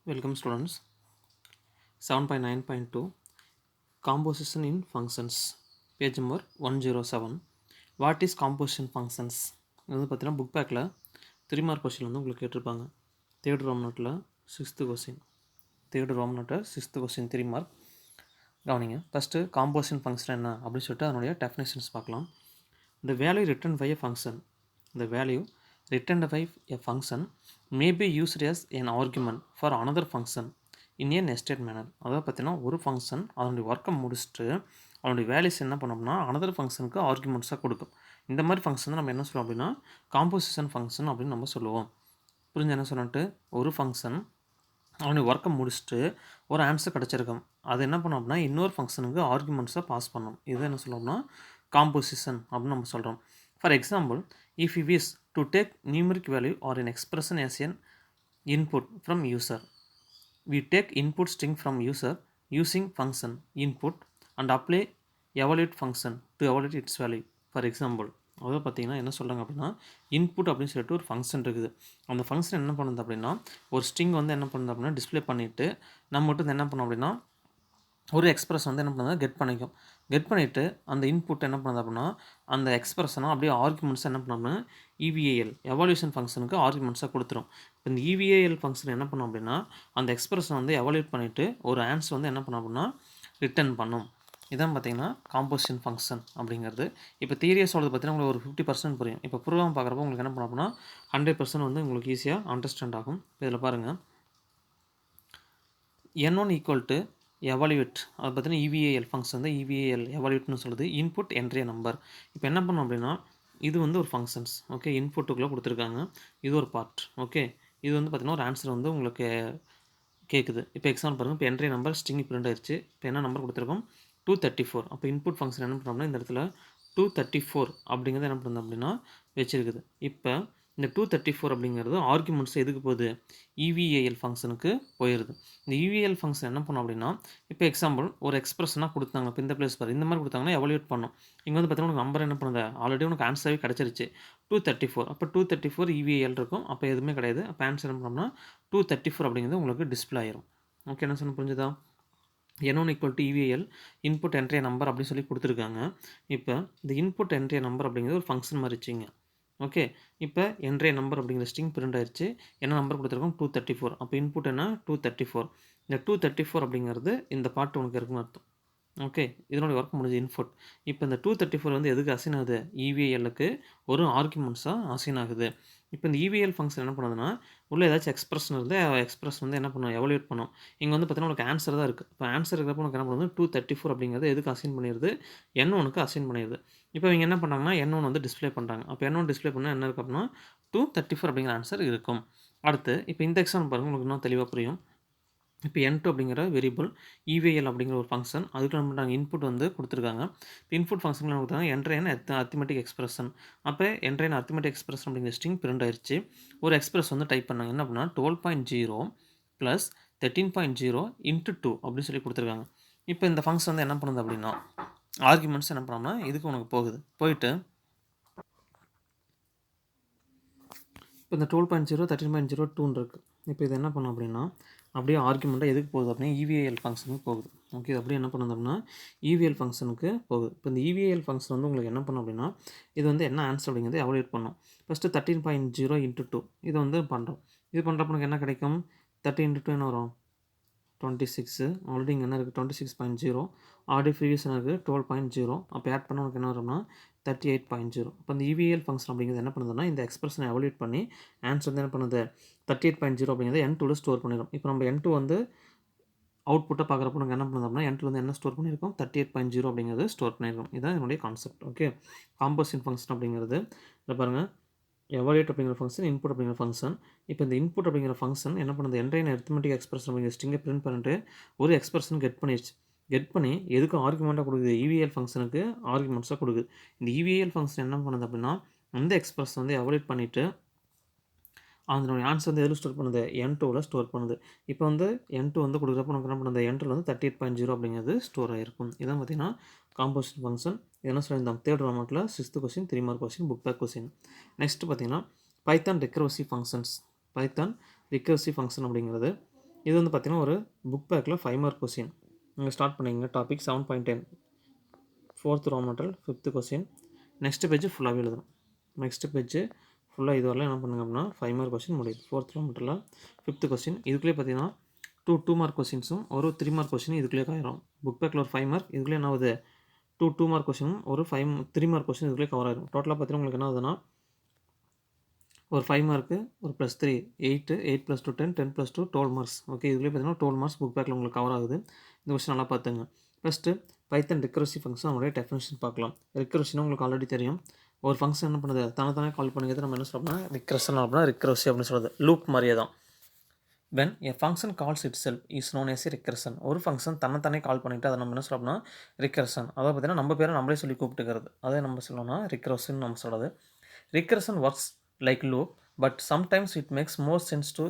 Welcome students. 7.9.2 Composition in functions. Page number 107. What is composition functions? இது வந்து பார்த்தீங்கன்னா book பேக்கில் 3 மார்க் கொஸ்டின் வந்து உங்களுக்கு கேட்டிருப்பாங்க. தேர்ட் ரோம் நோட்டில் 6th கொஸ்டின். தேர்ட் ரோம் நோட்டில் 6th கொஸ்டின் 3 மார்க். கவனிங்க. ஃபஸ்ட்டு காம்போசிஷன் ஃபங்க்ஷன் என்ன அப்படின்னு சொல்லிட்டு அதனுடைய டெஃபினேஷன்ஸ் பார்க்கலாம். The value returned by a function. The value returned by a function may be used as an argument for another function in a nested manner. அதாவது பார்த்தீங்கன்னா ஒரு function அதனுடைய ஒர்க்கை முடிச்சுட்டு அதனுடைய வேல்யூஸ் என்ன பண்ணோம்னா அனதர் ஃபங்க்ஷனுக்கு ஆர்குமெண்ட்ஸாக கொடுக்கும். இந்த மாதிரி ஃபங்க்ஷன் நம்ம என்ன சொல்லுவோம் அப்படின்னா காம்போசிஷன் ஃபங்க்ஷன் அப்படின்னு நம்ம சொல்லுவோம். புரிஞ்சு என்ன சொல்லிட்டு ஒரு ஃபங்க்ஷன் அவனுடைய ஒர்க்கை முடிச்சுட்டு ஒரு ஆன்சர் கிடச்சிருக்கும். அது என்ன பண்ணோம் அப்படின்னா இன்னொரு ஃபங்க்ஷனுக்கு ஆர்குமெண்ட்ஸை பாஸ் பண்ணோம். இது என்ன சொல்லுவோம்னா காம்போசிஷன் அப்படின்னு நம்ம சொல்கிறோம். For example, if you wish to take numeric value or an expression as an input from user, we take input string from user using function input and apply evaluate function to evaluate its value. For example, அதாவது பார்த்தீங்கன்னா என்ன சொல்கிறாங்க அப்படின்னா input அப்படின்னு சொல்லிட்டு ஒரு function இருக்குது. அந்த ஃபங்க்ஷன் என்ன பண்ணுது அப்படின்னா ஒரு ஸ்ட்ரிங் வந்து என்ன பண்ணுது அப்படின்னா டிஸ்பிளே பண்ணிவிட்டு நம்ம மட்டும் என்ன பண்ணோம் அப்படின்னா ஒரு எக்ஸ்பிரஸ் வந்து என்ன பண்ணுறது கெட் பண்ணிக்கும். கெட் பண்ணிவிட்டு அந்த இன்புட் என்ன பண்ணுது அப்படின்னா அந்த எக்ஸ்பிரஷனாக அப்படியே ஆர்குமெண்ட்ஸ் என்ன பண்ணோம்னா இவிஏஎல் எவால்யூஷன் ஃபங்க்ஷனுக்கு ஆர்குமெண்ட்ஸாக கொடுத்துரும். இப்போ இந்த இவிஏஎல் ஃபங்க்ஷன் என்ன பண்ணோம் அப்படின்னா அந்த எக்ஸ்பிரஷனை வந்து எவால்யூட் பண்ணிவிட்டு ஒரு ஆன்சர் வந்து என்ன பண்ணோம் அப்படின்னா ரிட்டர்ன் பண்ணும். இதான் பார்த்தீங்கன்னா காம்போசிஷன் ஃபங்க்ஷன் அப்படிங்கிறது. இப்போ தியரியை சொல்கிறது பார்த்தீங்கன்னா உங்களுக்கு ஒரு 50% புரியும். இப்போ ப்ரோக்ராம் பார்க்குறப்போ உங்களுக்கு என்ன பண்ணோம் அப்படின்னா 100% வந்து உங்களுக்கு ஈஸியாக அண்டர்ஸ்டாண்ட் ஆகும். இதில் பாருங்கள், n1 ஈக்குவல் டு எவாலுவேட், அது பார்த்தீங்கன்னா இவிஏஎல் ஃபங்க்ஷன் தான் இவிஏஎல் எவாலுவேட்னு சொல்லுது. Input entry number. இப்போ என்ன பண்ணோம் அப்படின்னா இது வந்து ஒரு ஃபங்க்ஷன்ஸ். ஓகே, இன்புட்டுக்குள்ளே கொடுத்துருக்காங்க. இது ஒரு பார்ட். ஓகே, இது வந்து பார்த்தீங்கன்னா ஒரு ஆன்சர் வந்து உங்களுக்கு கேட்குது. இப்போ எக்ஸாம்பிள் பாருங்கள். இப்போ என்ட்ரி நம்பர் ஸ்ட்ரிங் பிரிண்ட் ஆயிடுச்சு. இப்போ என்ன நம்பர் கொடுத்துருக்கோம் 234. அப்போ இன்புட் ஃபங்க்ஷன் என்ன பண்ணோம்னா இந்த இடத்துல 234 அப்படிங்கிறது என்ன பண்ணுது அப்படின்னா வச்சுருக்குது. இப்போ இந்த 234 அப்படிங்கிறது ஆர்குமெண்ட்ஸ் எதுக்கு போகுது இவிஏஎல் ஃபங்க்ஷனுக்கு போயிடுது. இந்த இவிஏஎல் ஃபங்க்ஷன் என்ன பண்ணோம் அப்படின்னா இப்போ எக்ஸாம்பிள் ஒரு எக்ஸ்பிரஷனாக கொடுத்தாங்க. இப்போ இந்த பிளேஸ் பாரு இந்த மாதிரி கொடுத்தாங்கன்னா எவாலுவேட் பண்ணும். இங்கே வந்து பார்த்தீங்கன்னா உனக்கு நம்பர் என்ன பண்ணுது ஆல்ரெடி உனக்கு ஆன்சராகவே கிடச்சிருச்சு 234. அப்போ 234 இவிஏஎல் இருக்கும். அப்போ எதுவுமே கிடையாது. அப்போ ஆன்சர் என்ன பண்ணோம்னா 234 அப்படிங்கிறது உங்களுக்கு டிஸ்பிளே ஆயிரும். ஓகே, என்ன சொன்ன புரிஞ்சுதா? n1 equal to EVL input entry number அப்படின்னு சொல்லி கொடுத்துருக்காங்க. இப்போ இந்த இன்புட் என்ட்ரி நம்பர் அப்படிங்கிறது ஒரு ஃபங்க்ஷன் மாதிரி வச்சுங்க. ஓகே, இப்போ என்ட்ரி நம்பர் அப்படிங்கிற ஸ்ட்ரிங் பிரிண்ட் ஆயிடுச்சு. என்ன நம்பர் கொடுத்துருக்கோம் 234. அப்போ இன்புட் என்ன 234. இந்த 234 அப்படிங்கிறது இந்த பாட்டு உனக்கு இருக்குன்னு அர்த்தம். ஓகே, இதனுடைய ஒர்க் முடிஞ்சு இன்புட். இப்போ இந்த 234 வந்து எதுக்கு அசைன் ஆகுது இவிஎல்லுக்கு ஒரு ஆர்குமெண்ட்ஸாக அசைன் ஆகுது. இப்போ இந்த இவிஎல் ஃபங்க்ஷன் என்ன பண்ணுதுன்னா உள்ளே ஏதாச்சும் எக்ஸ்பிரஷன் இருந்து எக்ஸ்பிரஸ் வந்து என்ன பண்ணும் எவாலுவேட் பண்ணும். இங்கே வந்து பார்த்தீங்கன்னா உனக்கு ஆன்சர் தான் இருக்குது. இப்போ ஆன்சர் இருக்கிறப்ப உனக்கு என்ன பண்ணுறது 234 அப்படிங்கிறது எதுக்கு அசைன் பண்ணிடுது n1க்கு அசைன் பண்ணிடுது. இப்போ இவங்க என்ன பண்ணுறாங்கன்னா n1 வந்து டிஸ்பிளே பண்ணுறாங்க. அப்போ n1 டிஸ்பிளே பண்ணால் என்ன இருக்குது அப்படின்னா 234 அப்படிங்கிற ஆன்சர் இருக்கும். அடுத்து இப்போ இந்த எக்ஸாம்பிள் பாருங்கள், உங்களுக்கு இன்னும் தெளிவாக புரியும். இப்போ n2 அப்படிங்கிற வேரியபிள் இவிஎல் அப்படிங்கிற ஒரு ஃபங்க்ஷன் அதுக்கு நம்ம நாங்கள் இன்புட் வந்து கொடுத்துருக்காங்க. இப்போ இன்புட் ஃபங்க்ஷனில் கொடுத்தாங்க என்ட்ரைன் அர்த்தமெட்டிக் எக்ஸ்பிரஷன். அப்போ என்ட்ரைன் அர்த்தமெட்டிக் எக்ஸ்பிரஷன் அப்படிங்கிற ஸ்ட்ரிங் பிரிண்ட் ஆயிடுச்சு. ஒரு எக்ஸ்பிரஸ் வந்து டைப் பண்ணாங்க. என்ன அப்படின்னா 12.0 + 13.0 × 2 அப்படின்னு சொல்லி கொடுத்துருக்காங்க. இப்போ இந்த ஃபங்க்ஷன் வந்து என்ன பண்ணுது அப்படின்னா ஆர்குமெண்ட்ஸ் என்ன பண்ணோம்னா இதுக்கு உனக்கு போகுது. போயிட்டு இப்போ இந்த 12.0 13.0 2 இருக்குது. இப்போ இது என்ன பண்ணும் அப்படின்னா அப்படியே ஆர்குமெண்ட்டாக எதுக்கு போகுது அப்படின்னா இவிஎல் ஃபங்க்ஷனுக்கு போகுது. ஓகே, இது அப்படியே என்ன பண்ணுது அப்படின்னா இவிஎல் ஃபங்க்ஷனுக்கு போகுது. இப்போ இந்த இவிஎல் ஃபங்க்ஷன் வந்து உங்களுக்கு என்ன பண்ணும் அப்படின்னா இது வந்து என்ன ஆன்சர் அப்படிங்கிறது எவாலுவேட் பண்ணும். ஃபஸ்ட்டு 13.0 × 2 இதை வந்து பண்ணுறோம். இது பண்ணுறப்ப எனக்கு என்ன கிடைக்கும் 30 × 2 என்ன வரும் 26. ஆல்ரெடி இங்கே என்ன இருக்குது 26.0. ஆல்ரெடி ப்ரீவியஸ் என்ன இருக்குது 12.0. அப்போ ஆட் பண்ண உனக்கு என்ன வரும்னா 38.0. இப்போ இந்த இவிஎல் ஃபங்க்ஷன் அப்படிங்கிறது என்ன பண்ணுதுன்னா இந்த எக்ஸ்பிரஷனை எவாலுவேட் பண்ணி ஆன்சர் வந்து என்ன பண்ணுது 38.0 அப்படிங்கிறத n2ல ஸ்டோர் பண்ணிடும். இப்போ நம்ம n2 வந்து அவுட்புட்டை பார்க்குறப்போ நமக்கு என்ன பண்ணுது அப்படின்னா n2 வந்து என்ன ஸ்டோர் பண்ணியிருக்கோம் 38.0 அப்படிங்கிறது ஸ்டோர் பண்ணியிருக்கோம். இதுதான் என்னுடைய கான்செப்ட். ஓகே, காம்போசிஷன் ஃபங்க்ஷன் அப்படிங்கிறது இதை பாருங்கள் எவாலுவேட் அப்படிங்கிற ஃபங்க்ஷன் இன்புட் அப்படிங்கிற ஃபங்க்ஷன். இப்போ இந்த இன்புட் அப்படிங்கிற ஃபங்க்ஷன் என்ன பண்ணுது என்ட்ரைன் அரித்மெட்டிக் எக்ஸ்பிரஷன் அப்படிங்கிற ஸ்ட்ரிங்கை பிரிண்ட் பண்ணிட்டு ஒரு எக்ஸ்பிரஷன் கெட் பண்ணிடுச்சு. கெட் பண்ணி எதுக்கு ஆர்குமெண்ட்டாக கொடுக்குது இவிஎல் ஃபங்க்ஷனுக்கு ஆர்குமெண்ட்ஸாக கொடுக்குது. இந்த இவிஎல் ஃபங்க்ஷன் என்ன பண்ணுது அப்படின்னா அந்த எக்ஸ்பிரஷன் வந்து எவாலுவேட் பண்ணிவிட்டு அதனுடைய ஆன்சர் வந்து எதில் ஸ்டோர் பண்ணுது n2ல ஸ்டோர் பண்ணுது. இப்போ வந்து n2 வந்து கொடுக்குறப்ப நமக்கு என்ன பண்ணுது n2ல வந்து 38.0 அப்படிங்கிறது ஸ்டோர் ஆகிருக்கும். இதான் பார்த்தீங்கன்னா காம்போசிஷன் ஃபங்க்ஷன். என்ன சொல்லியிருந்தோம் தேர்ட் ரோமட்டில் 6th question 3 mark question book back question. Next பார்த்தீங்கன்னா Python recursive functions. Python recursive function அப்படிங்கிறது இது வந்து பார்த்தீங்கன்னா ஒரு புக் பேக்கில் 5 மார்க் கொஸ்டின். நீங்கள் ஸ்டார்ட் பண்ணிங்க topic 7.10 4th Roman 5th question. Next page ஃபுல்லாகவே எழுதணும். நெக்ஸ்ட் பேஜ் ஃபுல்லாக இது வரலாம் என்ன பண்ணுங்க அப்படின்னா 5 மார்க் கொஸ்டின் முடியுது. 4th row மெட்டலில் 5th question. இதுக்குள்ளே பார்த்தீங்கன்னா 2 மார்க் கொஸ்டின்ஸும் ஒரு 3 மார்க் கொஸ்டின் இதுக்குள்ளே ஆயிரும். புக் பேக்கில் ஒரு 5 மார்க், இதுக்குள்ளே என்ன ஆகுது 2 மார்க் கொஸ்டினும் ஒரு 3 மார்க் கொஸ்டின் இதுக்குள்ளே கவர் ஆயிரும். டோட்டலாக பார்த்தீங்கன்னா உங்களுக்கு என்ன ஆகுதுன்னா ஒரு 5 மார்க்கு ஒரு +3 8 8 + 2 10 10 + 2 12 மார்க்ஸ். ஓகே, இதுலேயே பார்த்தீங்கன்னா 12 மார்க்ஸ் புக் பேக்கில் உங்களுக்கு கவர் ஆகுது. இந்த கொஸ்டின் நல்லா பார்த்துங்க. ஃபஸ்ட்டு பைத்தன் ரிகர்சிவ் ஃபங்க்ஷன் நம்மளுடைய டெஃபினேஷன் பார்க்கலாம். ரிகர்ஷன் உங்களுக்கு ஆல்ரெடி தெரியும். ஒரு ஃபங்க்ஷன் என்ன பண்ணுது தானே கால் பண்ணிக்கிறது நம்ம என்ன சொல்கிறோம்னா ரிகர்ஷன் அப்படின்னா ரிகர்சிவ் அப்படின்னு சொல்கிறது லூப் மாதிரியே தான். when a function calls itself is known as a recursion. ஒரு ஃபங்க்ஷன் தன்னைத்தானே கால் பண்ணிவிட்டு அதை நம்ம என்ன சொல்லணும்னா ரிகர்ஷன். அதாவது பார்த்தீங்கன்னா நம்ம பேரை நம்மளே சொல்லி கூப்பிட்டுக்கிறது அதை நம்ம சொல்லணும்னா ரிகர்ஷன் நம்ம சொல்கிறது. Recursion works like loop but sometimes it makes more sense to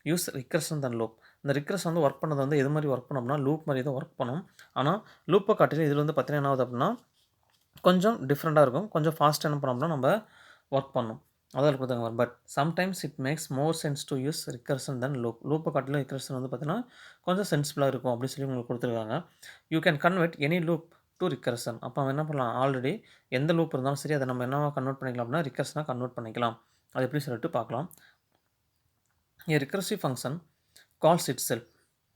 use recursion than loop. இந்த ரிகர்ஷன் வந்து ஒர்க் பண்ணது வந்து எது மாதிரி ஒர்க் பண்ணோம்னா லூப் மாதிரி தான் ஒர்க் பண்ணும். ஆனால் லூப்பை காட்டிலும் இதில் வந்து பார்த்தீங்கன்னா என்ன ஆகுது அப்படின்னா கொஞ்சம் டிஃப்ரெண்ட்டாக இருக்கும். கொஞ்சம் ஃபாஸ்ட்டாக என்ன பண்ணோம்னா நம்ம ஒர்க் பண்ணணும். அதான் கொடுத்தாங்க. But sometimes it makes more sense to use recursion than loop. லூப்பை காட்டிலும் ரிகர்ஷன் வந்து பார்த்தீங்கன்னா கொஞ்சம் சென்சிபிளாக இருக்கும் அப்படின்னு சொல்லி உங்களுக்கு கொடுத்துருக்காங்க. You can convert any loop to recursion. அப்போ அவன் என்ன பண்ணலாம் ஆல்ரெடி எந்த லூப் இருந்தாலும் சரி அதை நம்ம என்னவா கன்வெர்ட் பண்ணிக்கலாம் அப்படின்னா ரிகர்ஷனாக கன்வெர்ட் பண்ணிக்கலாம். அது எப்படி சொல்லிட்டு பார்க்கலாம். A recursive function calls itself.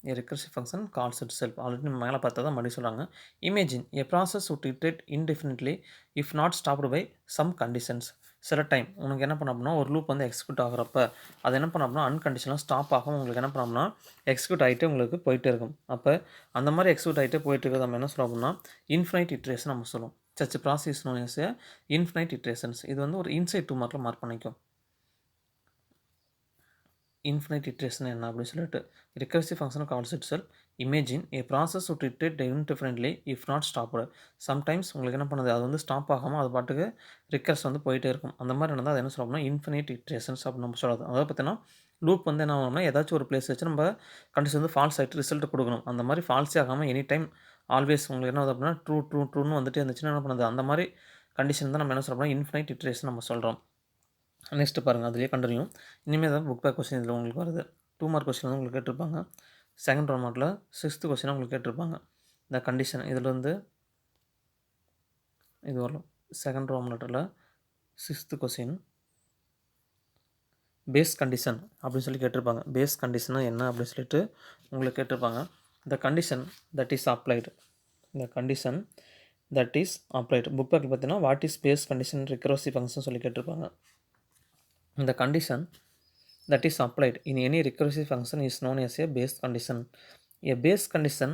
A recursive function calls itself. Already நம்ம மேலே பார்த்தா தான் மறுபடியும் சொல்கிறாங்க. Imagine a process would iterate indefinitely if not stopped by some conditions. சில டைம் உனக்கு என்ன பண்ணோம்னா ஒரு லூப் வந்து எக்ஸிக்யூட் ஆகிறப்ப அது என்ன பண்ணோம்னா அன்கண்டிஷனலாக ஸ்டாப் ஆகும். உங்களுக்கு என்ன பண்ணோம்னா எக்ஸிக்யூட் ஆகிட்டே உங்களுக்கு போயிட்டே இருக்கும். அப்போ அந்த மாதிரி எக்ஸிக்யூட் ஆகிட்டே போயிட்டு இருக்கிறது நம்ம என்ன சொல்கிறோம் அப்படின்னா இன்ஃபினைட் இட்ரேஷன் நம்ம சொல்லுவோம். Such process known as infinite iterations. இது வந்து ஒரு இன்சைட் 2 மார்க்கில் மார்க் பண்ணிக்கும். இன்ஃபினைட் இட்ரேஷன் என்ன அப்படின்னு சொல்லிட்டு recursive function calls it self. Imagine A process would iterate indefinitely if not stopped. Sometimes உங்களுக்கு என்ன பண்ணுது அது வந்து ஸ்டாப் ஆகாமல் அது பாட்டுக்கு ரிகர்ஸ் வந்து போயிட்டே இருக்கும். அந்த மாதிரி இருந்தால் அது என்ன சொல்லணும்னா இன்ஃபினைட் இட்ரேஷன்ஸ் அப்படின்னு நம்ம சொல்கிறது. அதாவது பார்த்தீங்கன்னா லூப் வந்து என்ன ஆகணும்னா ஏதாச்சும் ஒரு பிளேஸ் வச்சு நம்ம கண்டிஷன் வந்து ஃபால்ஸ் ஆகிட்டு ரிசல்ட் கொடுக்கணும். அந்த மாதிரி ஃபால்ஸே ஆகாமல் எனி டைம் ஆல்வேஸ் உங்களுக்கு என்ன ஆகுது அப்படின்னா ட்ரூன்னு வந்துட்டு இருந்துச்சுன்னா என்ன பண்ணுது அந்த மாதிரி கண்டிஷன் தான் நம்ம என்ன சொல்கிறோம்னா இன்ஃபினைட் இட்ரேஷன் நம்ம சொல்கிறோம். நெக்ஸ்ட்டு பாருங்கள் அதிலே கண்டினியூ. இனிமேல் தான் புக் பேக் கொஸ்டின் இதில் உங்களுக்கு வருது. 2 மார்க் கொஸ்டின் வந்து உங்களுக்கு கேட்டிருப்பாங்க. செகண்ட் ரோ மார்க்கில் 6th கொஸ்டின் உங்களுக்கு கேட்டிருப்பாங்க. இந்த கண்டிஷன் இதில் வந்து இது வரும். செகண்ட் ரோ மார்க்கில் 6th கொஸ்டின் பேஸ் கண்டிஷன் அப்படின்னு சொல்லி கேட்டிருப்பாங்க. பேஸ் கண்டிஷனா என்ன அப்படின்னு சொல்லிட்டு உங்களுக்கு கேட்டிருப்பாங்க. The condition that is applied. இந்த condition that is applied book பேக்கில் பார்த்தீங்கன்னா what is base condition recursive function சொல்லி கேட்டிருப்பாங்க. The condition that is applied in any recursive function is known as a base condition. A base condition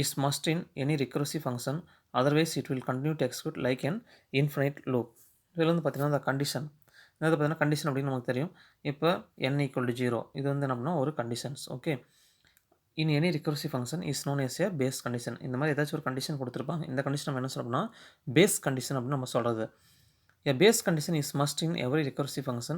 is must in any recursive function, otherwise it will continue to execute like an infinite loop. இதில் வந்து பார்த்தீங்கன்னா இந்த condition இதாவது பார்த்தீங்கன்னா condition அப்படின்னு நமக்கு தெரியும். இப்போ n = 0 இது வந்து என்ன பண்ணால் ஒரு conditions. Okay, in any recursive function is known as a base condition. இந்த மாதிரி ஏதாச்சும் ஒரு கண்டிஷன் கொடுத்துருப்பாங்க. இந்த கண்டிஷன் நம்ம என்ன சொல்லணும்னா பேஸ் கண்டிஷன் அப்படின்னு நம்ம சொல்கிறது. A base condition is must in every recursive function.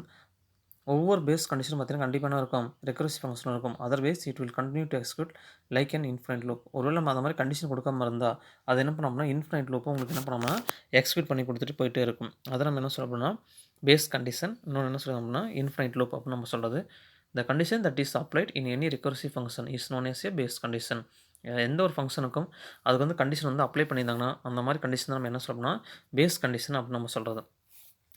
ஒவ்வொரு பேஸ் கண்டிஷன் பார்த்தீங்கன்னா கண்டிப்பாக என்ன இருக்கும் ரெக்கர்சிவ் ஃபங்க்ஷன் இருக்கும். Otherwise it will continue to execute like an infinite loop. ஒருவேளை நம்ம அந்த மாதிரி கண்டிஷன் கொடுக்காம இருந்தால் அது என்ன பண்ணோம்னா இன்ஃபினைட் லூப்பை உங்களுக்கு என்ன பண்ணோம்னா எக்ஸிக்யூட் பண்ணி கொடுத்துட்டு போயிட்டே இருக்கும். அதை நம்ம என்ன சொல்லணும்னா பேஸ் கண்டிஷன். இன்னொன்று என்ன சொல்லணும்னா இன்ஃபினைட் லூப் அப்படின்னு நம்ம சொல்கிறது. The condition that is applied in any recursive function is known as a base condition. எந்த ஒரு ஃபங்க்ஷனுக்கும் அதுக்கு வந்து கண்டிஷன் வந்து அப்ளை பண்ணியிருந்தாங்கன்னா அந்த மாதிரி கண்டிஷன் தான் நம்ம என்ன சொல்லணும்னா பேஸ் கண்டிஷன் அப்படின்னு நம்ம சொல்கிறது.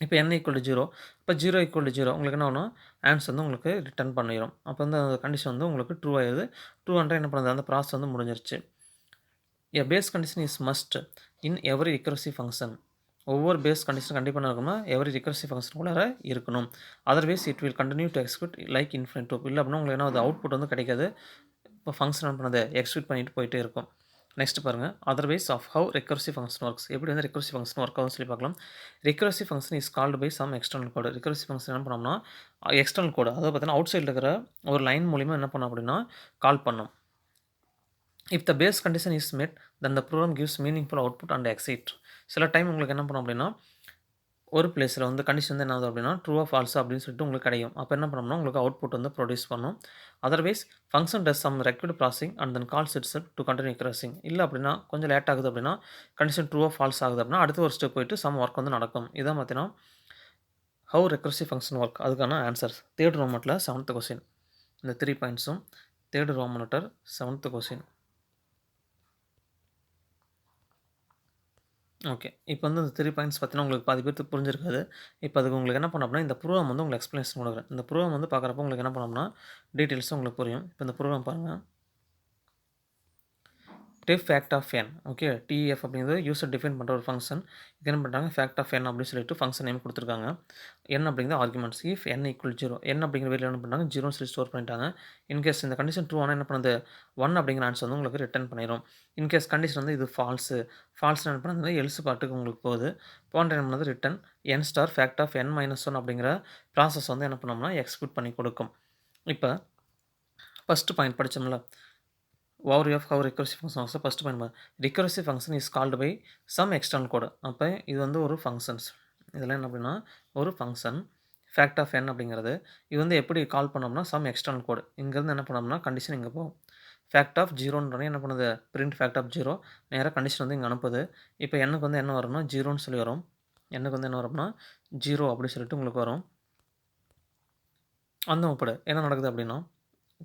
இப்போ n = 0 இப்போ 0 = 0 உங்களுக்கு என்ன ஆகணும் ஆன்சர் வந்து உங்களுக்கு ரிட்டர்ன் பண்ணிடும். அப்போ வந்து அந்த கண்டிஷன் வந்து உங்களுக்கு ட்ரூ ஆயிடுது. ட்ரூ ஆன்றால் என்ன பண்ணுறது அந்த ப்ராசஸ் வந்து முடிஞ்சிருச்சு. A base condition is must in every recursive function. ஒவ்வொரு பேஸ் கண்டிஷன் கண்டிப்பாக என்ன இருக்கணும்னா எவரி ரிகர்சிவ் ஃபங்க்ஷனுக்குள்ளார இருக்கணும். Otherwise it will continue to execute like infinite loop. இல்லை அப்படின்னா உங்களுக்கு என்ன அது அவுட்புட் வந்து கிடைக்காது. இப்போ ஃபங்க்ஷன் என்ன பண்ணது எக்ஸிக்யூட் பண்ணிட்டு போயிட்டே இருக்கும். நெக்ஸ்ட் பாருங்கள் otherwise of how recursive function works. எப்படி வந்து ரெக்கர்சிவ் ஃபங்க்ஷன் ஒர்க் ஆகும்னு சொல்லி பார்க்கலாம். Recursive function is called by some external code. Recursive function என்ன பண்ணோம்னா எக்ஸ்டர்னல் கோடு அதாவது பார்த்தீங்கன்னா அவுட் சைடில் இருக்கிற ஒரு லைன் மூலிமா என்ன பண்ணோம் அப்படின்னா கால் பண்ணோம். If the base condition is met then the program gives meaningful output and exit. சில டைம் உங்களுக்கு என்ன பண்ணோம் அப்படின்னா ஒரு பிளேஸில் வந்து கண்டிஷன் வந்து என்ன ஆகுது அப்படின்னா ட்ரூவா ஃபால்ஸா அப்படின்னு சொல்லிட்டு உங்களுக்கு கிடைக்கும். அப்போ என்ன பண்ணோம்னா உங்களுக்கு அவுட்புட் வந்து ப்ரொடியூஸ் பண்ணும். Otherwise function does some required processing and then calls itself to continue recursing. இல்லை அப்படின்னா கொஞ்சம் லேட் ஆகுது அப்படின்னா கண்டிஷன் ட்ரூவா ஃபால்ஸ் ஆகுது அப்படின்னா அடுத்த ஒரு ஸ்டெப் போயிட்டு சம் ஒர்க் வந்து நடக்கும். இதான் பார்த்தீங்கன்னா ஹவு ரெக்கர்சிவ் ஃபங்க்ஷன் ஒர்க். அதுக்கான ஆன்சர்ஸ் தேர்ட் ரோ மார்க்கில் 7th கொஸ்டின். இந்த 3 பாயிண்ட்ஸும் third Roman letter 7th question. Okay. இப்போ வந்து இந்த 3 பாயிண்ட்ஸ் பார்த்தீங்கன்னா, உங்களுக்கு பாதி பேருக்கு புரிஞ்சிருக்காது. இப்போ அதுக்கு உங்களுக்கு என்ன பண்ணணும் அப்படின்னா, இந்த ப்ரோக்ராம் வந்து உங்களுக்கு எக்ஸ்ப்ளனேஷன் கொடுக்குறேன். இந்த ப்ரோக்ராம் வந்து பார்க்குறப்போ உங்களுக்கு என்ன பண்ணணும்னா, டீட்டெயில்ஸ் உங்களுக்கு புரியும். இப்போ இந்த ப்ரோக்ராம் பாருங்க. Def fact of n. Okay. DF அப்படிங்கிறது யூசர் டிஃபைன் பண்ணுற ஒரு ஃபங்க்ஷன். இது என்ன பண்ணுறாங்க, ஃபேக்ட் ஆஃப் n அப்படின்னு சொல்லிட்டு ஃபங்க்ஷன் நேம் கொடுத்துருக்காங்க. n அப்படிங்கிறது ஆர்குமெண்ட்ஸ். இஃப் n = 0, n அப்படிங்கிற வேல்யூ என்ன பண்ணுறாங்க, 0ன்னு சொல்லி ஸ்டோர் பண்ணிட்டாங்க. இன்கேஸ் இந்த கண்டிஷன் ட்ரூ ஆனால் என்ன பண்ணுது, 1 அப்படிங்கிற ஆன்சர் வந்து உங்களுக்கு ரிட்டர்ன் பண்ணிடும். இன்கேஸ் கண்டிஷன் வந்து இது ஃபால்ஸு, ஃபால்ஸ்னு என்ன பண்ணுறது, எல்ஸ் பாட்டுக்கு உங்களுக்கு போகுது. போன்ற என்ன பண்ணுறது, return n star fact of n - 1 அப்படிங்கிற ப்ராசஸ் வந்து என்ன பண்ணோம்னா எக்ஸிக்யூட் பண்ணி கொடுக்கும். இப்போ ஃபஸ்ட்டு பாயிண்ட் படித்தோம்ல, overview of how recursive function works. First point, recursive function is called by some external code. அப்போ இது வந்து ஒரு ஃபங்க்ஷன்ஸ். இதெல்லாம் என்ன அப்படின்னா ஒரு ஃபங்க்ஷன் ஃபேக்ட் ஆஃப் n அப்படிங்கிறது. இது வந்து எப்படி கால் பண்ணோம்னா சம் எக்ஸ்டர்னல் கோடு. இங்கேருந்து என்ன பண்ணோம்னா கண்டிஷன் இங்கே போகும். ஃபேக்ட் ஆஃப் 0ன்னு என்ன பண்ணுது, பிரிண்ட் ஃபேக்ட் ஆஃப் 0 நேராக கண்டிஷன் வந்து இங்கே அனுப்புது. இப்போ எண்ணுக்கு வந்து என்ன வரும்னா 0ன்னு சொல்லி வரும். எண்ணுக்கு வந்து என்ன வரும்னா 0 அப்படின்னு சொல்லிட்டு உங்களுக்கு வரும். அந்த முப்படு என்ன நடக்குது அப்படின்னா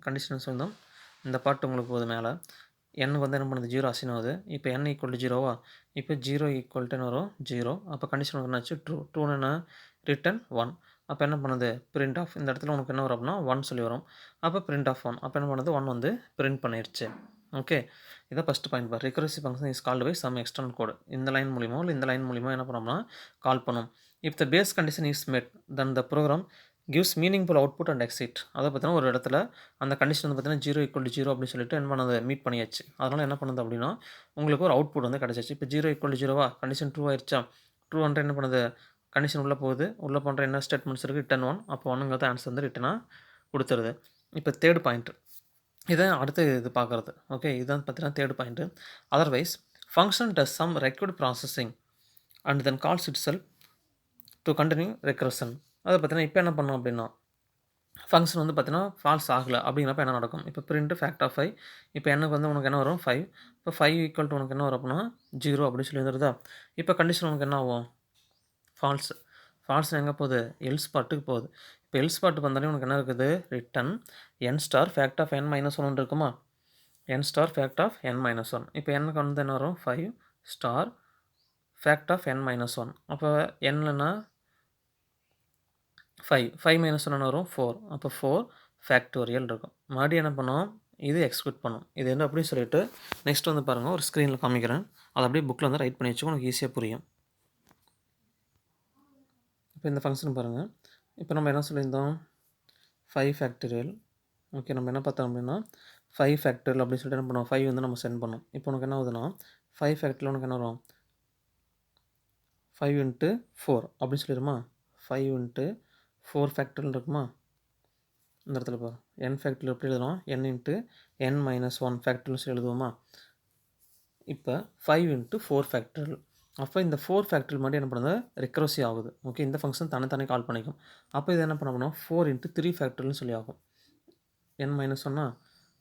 கண்டிஷன் சொல்லும், இந்த பாட்டு உங்களுக்கு போகுது மேலே. எண்ணுக்கு வந்து என்ன பண்ணுது, 0 அசைன் ஆகுது. இப்போ n = 0வா, இப்போ 0 = வரும் 0. அப்போ கண்டிஷன் என்னாச்சு, ட்ரூ. ட்ரூன்னு என்ன, ரிட்டன் 1. அப்போ என்ன பண்ணுது, பிரிண்ட் ஆஃப். இந்த இடத்துல உனக்கு என்ன வரும் அப்படின்னா 1 சொல்லி வரும். அப்போ பிரிண்ட் ஆஃப் 1. அப்போ என்ன பண்ணுது, 1 வந்து பிரிண்ட் பண்ணிடுச்சு. ஓகே. இதான் ஃபஸ்ட் பாயிண்ட் பார். Recursive function is called by some external code. இந்த லைன் மூலியமோ இல்லை இந்த லைன் மூலியமோ என்ன பண்ணோம்னா கால் பண்ணும். If the base condition is met then the program gives meaningful output and exit. அதை பார்த்தீங்கன்னா ஒரு இடத்துல அந்த கண்டிஷன் வந்து பார்த்தீங்கன்னா 0 = 0 அப்படின்னு சொல்லிட்டு என்ன பண்ணது, மீட் பண்ணியாச்சு. அதனால் என்ன பண்ணுது அப்படின்னா உங்களுக்கு ஒரு அவுட்புட் வந்து கிடச்சிச்சு. இப்போ 0 = 0வா, கண்டிஷன் ட்ரூ ஆயிடுச்சா. ட்ரூ வந்து என்ன பண்ணுது, கண்டிஷன் உள்ளே போகுது. உள்ளே பண்ணுற என்ன ஸ்டேட்மெண்ட்ஸ் இருக்குது, ரிட்டன் 1. அப்போ 1ங்கிறது ஆன்சர் வந்து ரிட்டனாக கொடுத்துருது. இப்போ தேர்ட் பாயிண்ட், இதான் அடுத்து இது பார்க்குறது. ஓகே. இதுதான் பார்த்தீங்கன்னா third point. Otherwise function does some required processing and then calls itself to continue recursion. அதை பார்த்தீங்கன்னா இப்போ என்ன பண்ணோம் அப்படின்னா ஃபங்க்ஷன் வந்து பார்த்தீங்கன்னா ஃபால்ஸ் ஆகலை அப்படிங்கிறப்ப என்ன நடக்கும், இப்போ பிரிண்ட் ஃபேக்ட் ஆஃப் 5. இப்போ எனக்கு வந்து உனக்கு என்ன வரும் 5. இப்போ 5 = உனக்கு என்ன வரும் அப்படின்னா 0 அப்படின்னு சொல்லி வந்துருதா. இப்போ கண்டிஷன் உனக்கு என்ன ஆகும், ஃபால்ஸ். ஃபால்ஸ் எங்கே போகுது, எல்ஸ் பாட்டுக்கு போகுது. இப்போ எல்ஸ் பாட்டு வந்தாலே உனக்கு என்ன இருக்குது, return n star fact of n - 1 இருக்குமா, n star fact of n - 1. இப்போ எனக்கு வந்து என்ன வரும், 5 ஸ்டார் ஃபேக்ட் ஆஃப் n - 1. அப்போ என்னன்னா 5 5 - 1 என்ன வரும், 4. அப்போ 4 ஃபேக்டோரியல் இருக்கும். மறுபடியும் என்ன பண்ணும், இது எக்ஸிக்யூட் பண்ணும். இது என்ன அப்படின்னு சொல்லிட்டு நெக்ஸ்ட் வந்து பாருங்கள், ஒரு ஸ்க்ரீனில் காமிக்கிறேன். அதை அப்படியே புக்கில் வந்து ரைட் பண்ணி வச்சுக்கோ, உனக்கு ஈஸியாக புரியும். இப்போ இந்த ஃபங்க்ஷன் பாருங்கள். இப்போ நம்ம என்ன சொல்லியிருந்தோம், 5 ஃபேக்டோரியல். ஓகே. நம்ம என்ன பார்த்தோம் அப்படின்னா 5 ஃபேக்டோரியல் அப்படின்னு சொல்லிட்டு என்ன பண்ணுவோம், 5 வந்து நம்ம சென்ட் பண்ணோம். இப்போ உனக்கு என்ன ஆகுதுன்னா 5 ஃபேக்டோரியல் உனக்கு என்ன வரும், 5 × 4 அப்படின்னு சொல்லிடுமா. 5 × 4 ஃபேக்டோரியல் இருக்குமா. இந்த இடத்துல பாரு, n ஃபேக்டோரியல் எப்படி எழுதணும், n × n - 1 ஃபேக்டோரியல் சொல்லி எழுதுவோமா. இப்போ 5 × 4 ஃபேக்டோரியல். அப்போ இந்த 4 ஃபேக்டோரியல் மட்டும் என்ன பண்ணுது, ரெக்கர்சிவ் ஆகுது. ஓகே. இந்த ஃபங்க்ஷன் தனித்தானே கால் பண்ணிக்கும். அப்போ இது என்ன பண்ணணும், 4 × 3 ஃபேக்டோரியல்னு சொல்லி ஆகும். n - 1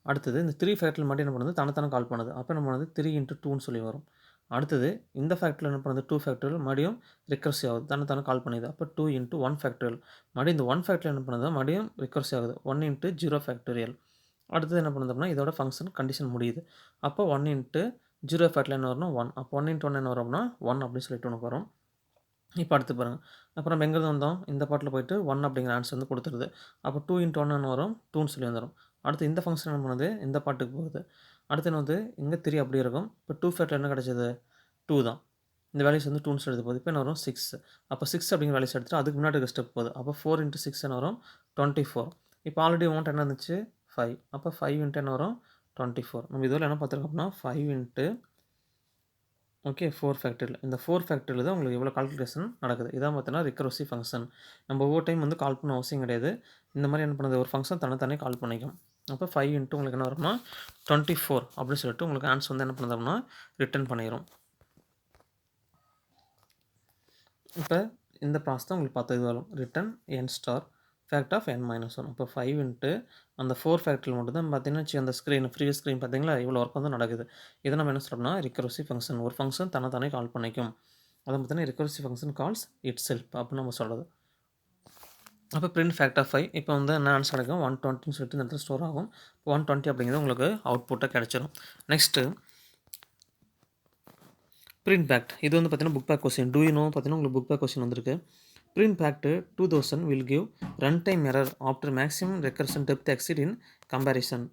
அடுத்தது இந்த 3 ஃபேக்டோரியல் மட்டும் என்ன பண்ணுது, தனித்தானே கால் பண்ணுது. அப்போ என்ன பண்ணுது, 3 × 2ன்னு சொல்லி வரும். அடுத்தது இந்த ஃபேக்டரியில் என்ன பண்ணுது, 2 ஃபேக்டோரியல் மறுபடியும் ரிகர்சிவ் ஆகுது, தனித்தானே கால் பண்ணிது. அப்போ 2 × 1 ஃபேக்டோரியல். மறுபடியும் இந்த 1 ஃபேக்டோரியல் என்ன பண்ணுது, மறுபடியும் ரிகர்சிவ் ஆகுது, 1 × 0 ஃபேக்டோரியல். அடுத்தது என்ன பண்ணுது அப்படின்னா இதோட ஃபங்க்ஷன் கண்டிஷன் முடியுது. அப்போ 1 × 0 ஃபேக்டோரியல் என்ன வரும்னா 1. அப்போ 1 × 1 என்ன வரும்னா 1 அப்படின்னு சொல்லிட்டு உனக்கு வரும். இப்போ அடுத்து பாருங்கள். அப்புறம் நம்ம எங்கேருந்து வந்தோம், இந்த பாட்டில் போயிட்டு 1 அப்படிங்கிற ஆன்சர் வந்து கொடுத்துருது. அப்போ 2 × 1 என்ன வரும், 2ன்னு சொல்லி வந்துடும். அடுத்து இந்த ஃபங்க்ஷன் என்ன பண்ணுது, இந்த பாட்டுக்கு போகுது. அடுத்து என்ன வந்து இங்கே 3 அப்படி இருக்கும். இப்போ 2 ஃபேக்டோரியல் என்ன கிடச்சிது, 2 தான். இந்த வேல்யூஸ் வந்து 2ன்னு சொல்லி போகுது. இப்போ என்ன வரும், 6. அப்போ 6 அப்படிங்கிற வேல்யூஸ் எடுத்துட்டு அதுக்கு முன்னாடி இருக்க ஸ்டெப் போகுது. அப்போ 4 × 6 என்ன வரும், 24. இப்போ ஆல்ரெடி அமௌண்ட் என்ன இருந்துச்சு, 5. அப்போ 5 × என்ன வரும், 24. நம்ம இதுவரை என்ன பார்த்துருக்கோம் அப்படின்னா 5 × ஓகே 4 ஃபேக்டோரியல். இந்த 4 ஃபேக்டோரியல் தான் உங்களுக்கு எவ்வளோ கால்குலேஷன் நடக்குது. இதான் பார்த்தீங்கன்னா ரிகர்சிவ் ஃபங்க்ஷன். நம்ம ஒவ்வொரு டைம் வந்து கால் பண்ண அவசியம் கிடையாது. இந்த மாதிரி என்ன பண்ணுது, ஒரு ஃபங்க்ஷன் தனித்தானே கால் பண்ணிக்கும். அப்போ 5 × உங்களுக்கு என்ன வரும்னா 24 அப்படின்னு சொல்லிட்டு உங்களுக்கு ஆன்சர் வந்து என்ன பண்ணுது அப்படின்னா ரிட்டர்ன் பண்ணிடும். இப்போ இந்த ப்ராசஸ் தான் உங்களுக்கு பார்த்து இது வரும், return n star fact of n - 1. அப்போ 5 × அந்த 4 ஃபேக்டோரியல் மட்டும் தான் பார்த்தீங்கன்னா அந்த ஸ்க்ரீன் ஃப்ரீ ஸ்க்ரீன் பார்த்தீங்களா, இவ்வளோ ஒர்க் வந்து நடக்குது. இதை நம்ம என்ன சொல்கிறோம்னா ரிகர்சிவ் ஃபங்க்ஷன். ஒரு ஃபங்க்ஷன் தனித்தானே கால் பண்ணிக்கும். அதை பார்த்தீங்கன்னா recursive function calls it self அப்படின்னு நம்ம சொல்கிறது. அப்போ பிரிண்ட் ஃபேக்ட் ஆஃப் 5 இப்போ வந்து என்ன ஆன்சர் கிடைக்கும் 120ன்னு சொல்லிட்டு இந்த இடத்துல ஸ்டோர் ஆகும். 120 அப்படிங்கிறது உங்களுக்கு அவுட்புட்டாக கிடச்சிரும். நெக்ஸ்ட்டு பிரிண்ட் பேக்ட் இது வந்து பார்த்தீங்கன்னா book back question. Do you know பார்த்தீங்கன்னா உங்களுக்கு புக் பேக் கொஸ்டின் வந்திருக்கு. Print fact 2000 will give run time error after maximum recursion depth exit in comparison.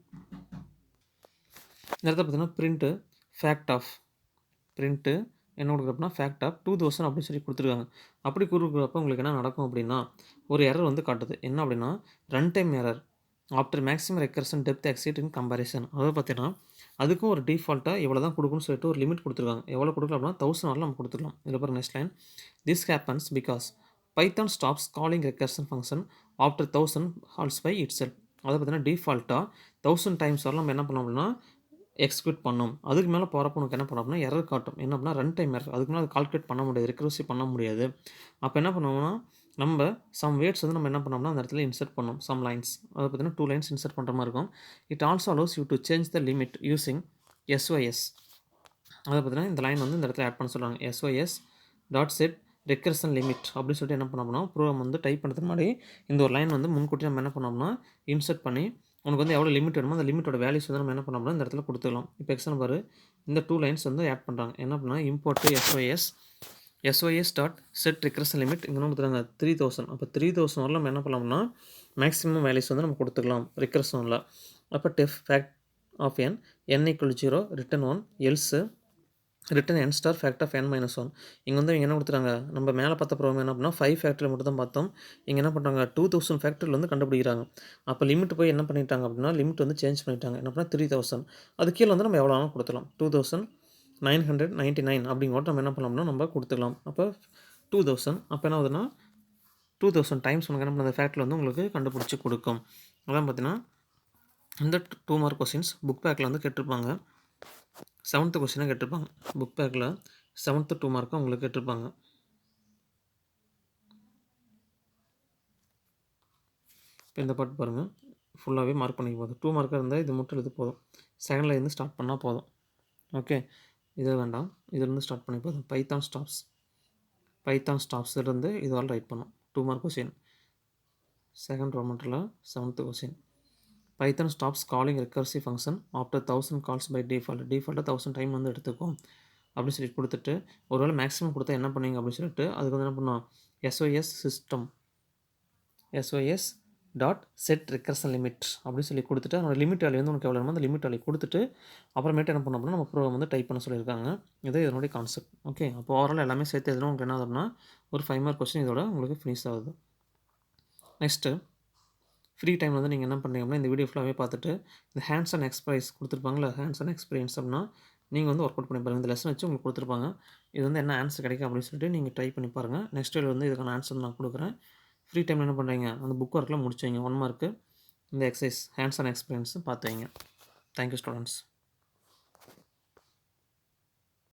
இந்த இடத்துல பார்த்தீங்கன்னா பிரிண்ட்டு ஃபேக்ட் ஆஃப் பிரிண்ட்டு என்ன கொடுக்குறப்பனா ஃபேக்ட் ஆஃப் 2000 அப்படின்னு சொல்லி கொடுத்துருக்காங்க. அப்படி கொடுக்குறப்ப உங்களுக்கு என்ன நடக்கும் அப்படின்னா ஒரு எரர் வந்து காட்டுது. என்ன அப்படின்னா run time error after maximum recursion depth exit in comparison. அதாவது பார்த்தீங்கன்னா அதுக்கும் ஒரு டிஃபால்ட்டாக இவ்வளோ தான் கொடுக்குன்னு சொல்லிட்டு ஒரு லிமிட் கொடுத்துருக்காங்க. எவ்வளோ கொடுக்கலாம் அப்படின்னா 1000 வரலாம் நம்ம கொடுத்துக்கலாம். இதில் பாருங்க next line. This happens because Python stops calling recursion function after 1000 calls by itself. அதாவது பார்த்தீங்கன்னா டிஃபால்ட்டாக 1000 டைம்ஸ் வரலாம் நம்ம என்ன பண்ணோம் அப்படின்னா எக்ஸிக்யூட் பண்ணோம். அதுக்கு மேலே போகிறப்ப உனக்கு என்ன பண்ணோம் அப்படின்னா எரர் காட்டும். என்ன அப்படின்னா ரன் டைம் எரர். அதுக்கு மேலே அது கால்குலேட் பண்ண முடியாது, ரெக்ரஸி பண்ண முடியாது. அப்போ என்ன பண்ணுவோம்னா நம்ம சம் வேர்ட்ஸ் வந்து நம்ம என்ன பண்ணோம்னா அந்த இடத்துல இன்சர்ட் பண்ணோம். சம் லைன்ஸ் அதை பார்த்தீங்கன்னா 2 லைன்ஸ் இன்சர்ட் பண்ணுற மாதிரி இருக்கும். It also allows you to change the limit using SYS. அதை பார்த்தீங்கன்னா இந்த லைன் வந்து இந்த இடத்துல ஆட் பண்ண சொல்லுவாங்க. SYS dot set recursion limit அப்படின்னு சொல்லிட்டு என்ன பண்ணோம்னா ப்ரோக்ராம் வந்து டைப் பண்ணுறதுக்கு முன்னாடி இந்த ஒரு லைன் வந்து முன்கூட்டி நம்ம என்ன பண்ணோம்னா இன்சர்ட் பண்ணி உனக்கு வந்து எவ்வளோ லிமிட் வேணுமோ அந்த லிமிட்டோட வேல்யூஸ் வந்து நம்ம என்ன பண்ணோம்னா இந்த இடத்துல கொடுத்துக்கலாம். இப்போ எக்ஸாம்பிள் பாரு இந்த 2 லைன்ஸ் வந்து ஆட் பண்ணுறாங்க. என்ன பண்ணால் import SYS dot set recursion limit இங்கே கொடுத்துருக்காங்க 3000. அப்போ 3000 வரல நம்ம என்ன பண்ணலாம்னா மேக்ஸிமம் வேல்யூஸ் வந்து நம்ம கொடுத்துக்கலாம் ரெக்கர்ஷனில். அப்போ def fact of n n=0 return 1 else return n star fact of n - 1. இங்கே வந்து இங்கே என்ன கொடுத்துறாங்க நம்ம மேலே பார்த்த ப்ரோக்ராம் என்ன அப்படின்னா 5 ஃபேக்டரியில் மட்டும் தான் பார்த்தோம். இங்கே என்ன பண்ணுறாங்க 2000 ஃபேக்டரியில் வந்து கண்டுபிடிக்கிறாங்க. அப்போ லிமிட் போய் என்ன பண்ணிட்டாங்க அப்படின்னா லிமிட் வந்து சேஞ்ச் பண்ணிட்டாங்க. என்ன பண்ணால் 3000 அது கீழே வந்து நம்ம எவ்வளோ வேணாலும் கொடுத்துக்கலாம். 2999 அப்படிங்கிற நம்ம என்ன பண்ணலாம்னா நம்ம கொடுத்துக்கலாம். அப்போ 2000 அப்போ என்ன ஆகுதுன்னா 2000 டைம்ஸ் உனக்கு என்ன பண்ண அந்த ஃபேக்டரியில் வந்து உங்களுக்கு கண்டுபிடிச்சி கொடுக்கும். அதான் பார்த்தீங்கன்னா இந்த 2 மார்க் கொஸ்டின்ஸ் புக் பேக்கில் வந்து கேட்டிருப்பாங்க. 7th கொஸ்டினாக கேட்டிருப்பாங்க. புக் பேக்கில் 7th 2 மார்க்காக உங்களுக்கு கேட்டிருப்பாங்க. இப்போ இந்த பாட்டு பாருங்கள் ஃபுல்லாகவே மார்க் பண்ணிக்க போதும். 2 மார்க்காக இருந்தால் இது மட்டும் இது போதும். செகண்டில் இருந்து ஸ்டார்ட் பண்ணால் போதும். ஓகே இது வேண்டாம், இதிலிருந்து ஸ்டார்ட் பண்ணி போதும். பைத்தான் ஸ்டாப்ஸ் இருந்து இதுவால் ரைட் பண்ணோம். 2 மார்க் கொஸ்டின் செகண்ட் ரோமன்ட்டில் 7th question. Python stops calling recursive function after 1000 calls by டிஃபால்ட்டாக 1000 டைம் வந்து எடுத்துக்கும் அப்படின்னு சொல்லி கொடுத்துட்டு ஒருவேளை மேக்ஸிமம் கொடுத்தா என்ன பண்ணுவீங்க அப்படின்னு சொல்லிட்டு அதுக்கு வந்து என்ன பண்ணோம் SYS dot set recursion limit அப்படின்னு சொல்லி கொடுத்துட்டு அதோட லிமிட் வேல்யூ வந்து உனக்கு எவ்வளோ வேணுமோ அந்த லிமிட் வேல்யூ கொடுத்துட்டு அப்புறமேட்டு என்ன பண்ணோம் அப்படின்னா நம்ம ப்ரோக்ராம் வந்து டைப் பண்ண சொல்லியிருக்காங்க. இது இதனுடைய கான்செப்ட். ஓகே அப்போ ஓவரால் எல்லாமே சேர்த்து எதுனா உங்களுக்கு என்ன ஆகுதுன்னா ஒரு 5 மார்க் கொஸ்டின் இதோட உங்களுக்கு ஃபினிஷ் ஆகுது. நெக்ஸ்ட்டு ஃப்ரீ டைமில் வந்து நீங்கள் என்ன பண்ணுறீங்க அப்படின்னா இந்த வீடியோ ஃபுல்லாகவே பார்த்துட்டு இந்த ஹேண்ட்ஸ் அண்ட் எக்ஸ்பீரியன்ஸ் கொடுத்துருப்பாங்களா ஹேண்ட்ஸ் அண்ட் எக்ஸ்பீரியன்ஸ் அப்படின்னா நீங்கள் வந்து ஒர்க் அவுட் பண்ணி பாருங்கள். இந்த லெசன் வச்சு உங்களுக்கு கொடுத்துருப்பாங்க. இது வந்து என்ன ஆன்சர் கிடைக்கும் அப்படின்னு சொல்லிட்டு நீங்கள் ட்ரை பண்ணி பாருங்கள். நெக்ஸ்ட் வீடியோ வந்து இதுக்கான ஆன்சர் நான் கொடுக்குறேன். ஃப்ரீ டைமில் என்ன பண்ணுறீங்க அந்த புக் ஒர்க்கில் முடிச்சு வைங்க. 1 மார்க்கு இந்த எக்ஸசைஸ் ஹேண்ட்ஸ் அண்ட் எக்ஸ்பீரியன்ஸ் பார்த்து வைங்க. Thank you students.